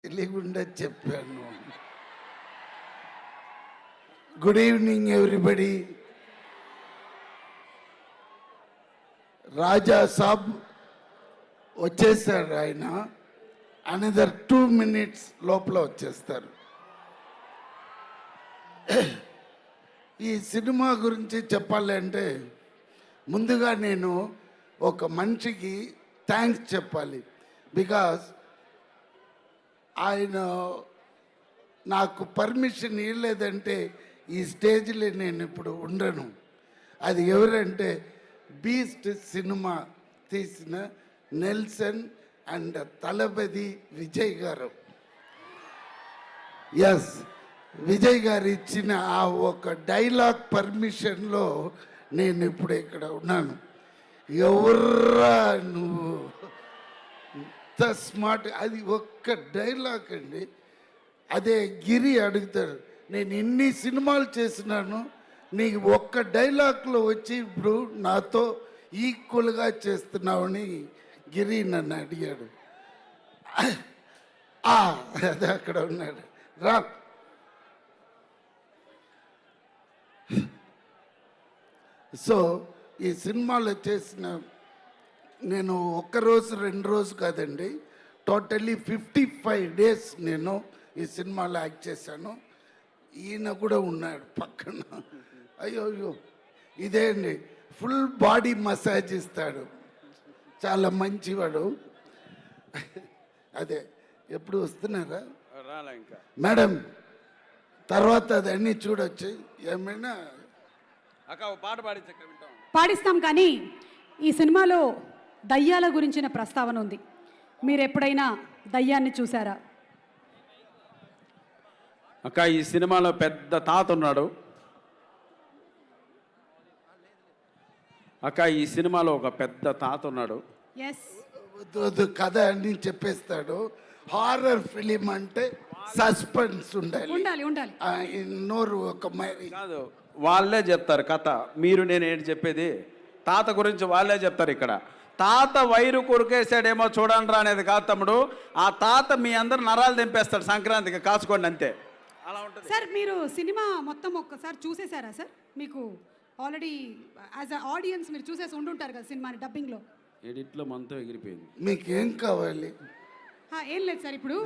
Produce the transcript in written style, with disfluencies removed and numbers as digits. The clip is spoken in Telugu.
తెలియకుండా చెప్పాను. Good evening everybody. Raja Saab వచ్చేసారు. ఆయన అనదర్ 2 minutes లోపల వచ్చేస్తారు. ఈ సినిమా గురించి చెప్పాలంటే ముందుగా నేను ఒక మనిషికి థ్యాంక్స్ చెప్పాలి. బికాస్ ఆయన నాకు పర్మిషన్ ఇవ్వలేదంటే ఈ స్టేజ్లో నేను ఇప్పుడు ఉండను. అది ఎవరంటే బీస్ట్ సినిమా తీసిన నెల్సన్ అండ్ తలపతి విజయ్ గారు. ఎస్, విజయ్ గారు ఇచ్చిన ఆ ఒక డైలాగ్ పర్మిషన్లో నేను ఇప్పుడు ఇక్కడ ఉన్నాను. ఎవర్రా నువ్వు, ఇంత స్మార్ట్. అది ఒక్క డైలాగ్ అండి. అదే గిరి అడుగుతారు, నేను ఇన్ని సినిమాలు చేసినాను, నీకు ఒక్క డైలాగ్లో వచ్చి ఇప్పుడు నాతో ఈక్వల్గా చేస్తున్నావని గిరి నన్ను అడిగాడు. అదే అక్కడ ఉన్నాడు. రా. సో ఈ సినిమాలో చేసిన నేను ఒక్కరోజు 2 రోజు కాదండి, టోటల్లీ 55 days నేను ఈ సినిమాలో యాక్ట్ చేశాను. ఈయన కూడా ఉన్నాడు పక్కన. అయ్యో అయ్యో, ఇదే అండి, ఫుల్ బాడీ మసాజ్ ఇస్తాడు, చాలా మంచివాడు. అదే ఎప్పుడు వస్తున్నారా మేడం? తర్వాత అదన్నీ చూడొచ్చు. ఏమైనా పాట పాడిస్తాం. కానీ ఈ సినిమాలో దయ్యాల గురించిన ప్రస్తావన ఉంది. మీరు ఎప్పుడైనా దయ్యాన్ని చూసారా? అక్క, ఈ సినిమాలో పెద్ద తాత ఉన్నాడు. అక్క, ఈ సినిమాలో ఒక పెద్ద తాత ఉన్నాడు. ఎస్, కథ అన్ని చెప్పేస్తాడు. హారర్ ఫిలిం అంటే సస్పెన్స్ ఉండాలి. ఉండాలి. నోరు ఒక మరి కాదు, వాళ్ళే చెప్తారు కథ. మీరు నేను ఏంటి చెప్పేది, తాత గురించి వాళ్ళే చెప్తారు. ఇక్కడ తాత వైరు కొరికేసాడేమో చూడండి రా అనేది కాదు తమ్ముడు. ఆ తాత మీ అందరు నరాలు తెంపేస్తాడు సంక్రాంతికి, కాచుకోండి అంతే. అలా ఉంటుంది సార్. మీరు సినిమా మొత్తం ఒక్కసారి చూసేసారా సార్? మీకు ఆల్రెడీ యాజ్ అ ఆడియన్స్ మీరు చూసేసి ఉండుంటారు కదా సినిమాని డబ్బింగ్లో. ఎడిట్లో మనతో ఎగిరిపోయింది. మీకేం కావాలి? ఏం లేదు సార్, ఇప్పుడు